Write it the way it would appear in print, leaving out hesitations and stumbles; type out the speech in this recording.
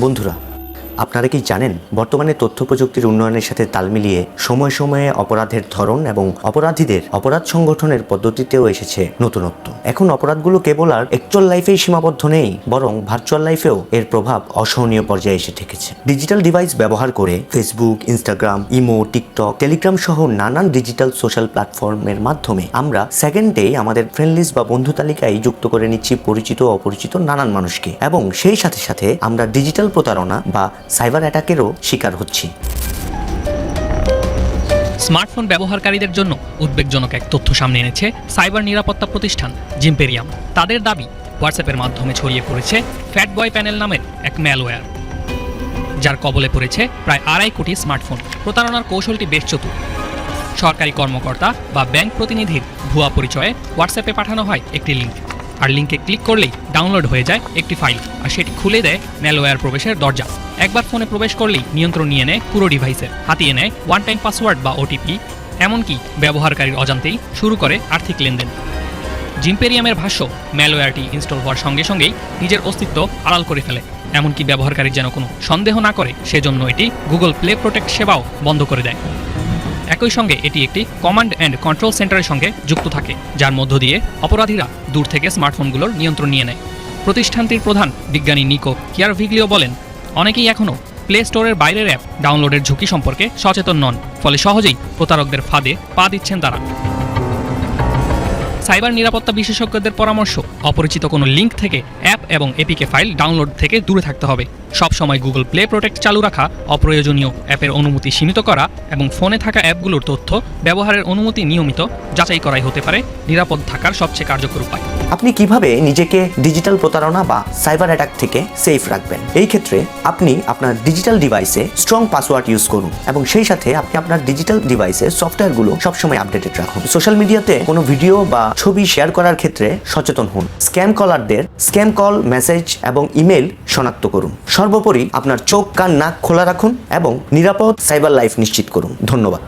বন্ধুরা, আপনারা কি জানেন বর্তমানে তথ্য প্রযুক্তির উন্নয়নের সাথে তাল মিলিয়ে সময়ে সময়ে অপরাধের ধরন এবং অপরাধীদের অপরাধ সংগঠনের পদ্ধতিতেও এসেছে নতুনত্ব। এখন অপরাধগুলো কেবল আর অ্যাকচুয়াল লাইফেই সীমাবদ্ধ নেই, বরং ভার্চুয়াল লাইফেও এর প্রভাব অসহনীয় পর্যায়ে এসে ঠেকেছে। ডিজিটাল ডিভাইস ব্যবহার করে Facebook, Instagram, imo, TikTok, Telegram সহ নানান ডিজিটাল সোশ্যাল প্ল্যাটফর্মের মাধ্যমে আমরা সেকেন্ডেই আমাদের ফ্রেন্ড লিস্ট বা বন্ধু তালিকায় যুক্ত করে নিচ্ছি পরিচিত ও অপরিচিত নানান মানুষকে, এবং সেই সাথে সাথে আমরা ডিজিটাল প্রতারণা বা সাইবার অ্যাটাকেরও শিকার হচ্ছি। স্মার্টফোন ব্যবহারকারীদের জন্য উদ্বেগজনক এক তথ্য সামনে এনেছে সাইবার নিরাপত্তা প্রতিষ্ঠান জিম্পেরিয়াম। তাদের দাবি, হোয়াটসঅ্যাপের মাধ্যমে ছড়িয়ে পড়েছে ফ্যাট বয় প্যানেল নামের এক ম্যালওয়্যার, যার কবলে পড়েছে প্রায় 2.5 কোটি স্মার্টফোন। প্রতারণার কৌশলটি বেশ চতুর। সরকারি কর্মকর্তা বা ব্যাংক প্রতিনিধির ভুয়া পরিচয়ে হোয়াটসঅ্যাপে পাঠানো হয় একটি লিঙ্ক, আর লিঙ্কে ক্লিক করলেই ডাউনলোড হয়ে যায় একটি ফাইল, আর সেটি খুলে দেয় ম্যালওয়্যার প্রবেশের দরজা। একবার ফোনে প্রবেশ করলেই নিয়ন্ত্রণ নিয়ে নেয় পুরো ডিভাইসের, হাতিয়ে নেয় ওয়ান টাইম পাসওয়ার্ড বা ওটিপি, এমনকি ব্যবহারকারীর অজান্তেই শুরু করে আর্থিক লেনদেন। জিম্পেরিয়ামের ভাষ্য, ম্যালওয়্যারটি ইনস্টল হওয়ার সঙ্গে সঙ্গেই নিজের অস্তিত্ব আড়াল করে ফেলে, এমনকি ব্যবহারকারী যেন কোনো সন্দেহ না করে সেজন্য এটি গুগল প্লে প্রোটেক্ট সেবাও বন্ধ করে দেয়। একই সঙ্গে এটি একটি কমান্ড অ্যান্ড কন্ট্রোল সেন্টারের সঙ্গে যুক্ত থাকে, যার মধ্য দিয়ে অপরাধীরা দূর থেকে স্মার্টফোনগুলোর নিয়ন্ত্রণ নিয়ে নেয়। প্রতিষ্ঠানটির প্রধান বিজ্ঞানী নিকো কিয়ারভিগ্লিও বলেন, অনেকেই এখনও প্লে স্টোরের বাইরের অ্যাপ ডাউনলোডের ঝুঁকি সম্পর্কে সচেতন নন, ফলে সহজেই প্রতারকদের ফাঁদে পা দিচ্ছেন তারা। সাইবার নিরাপত্তা বিশেষজ্ঞদের পরামর্শ, অপরিচিত কোনো লিঙ্ক থেকে অ্যাপ এবং এপিকে ফাইল ডাউনলোড থেকে দূরে থাকতে হবে। সবসময় গুগল প্লে প্রোটেক্ট চালু রাখা, অপ্রয়োজনীয় অ্যাপের অনুমতি সীমিত করা এবং ফোনে থাকা অ্যাপগুলোর তথ্য ব্যবহারের অনুমতি নিয়মিত যাচাই করাই হতে পারে নিরাপদ থাকার সবচেয়ে কার্যকর উপায়। আপনি কিভাবে নিজেকে ডিজিটাল প্রতারণা বা সাইবার অ্যাটাক থেকে সেফ রাখবেন? এই ক্ষেত্রে আপনি আপনার ডিজিটাল ডিভাইসে স্ট্রং পাসওয়ার্ড ইউজ করুন, এবং সেই সাথে আপনি আপনার ডিজিটাল ডিভাইসের সফটওয়্যারগুলো সবসময় আপডেটেড রাখুন। সোশ্যাল মিডিয়াতে কোনো ভিডিও বা ছবি শেয়ার করার ক্ষেত্রে সচেতন হন। স্ক্যাম কলারদের স্ক্যাম কল, মেসেজ এবং ইমেল শনাক্ত করুন। সর্বোপরি আপনার চোখ, কান, নাক খোলা রাখুন এবং নিরাপদ সাইবার লাইফ নিশ্চিত করুন। ধন্যবাদ।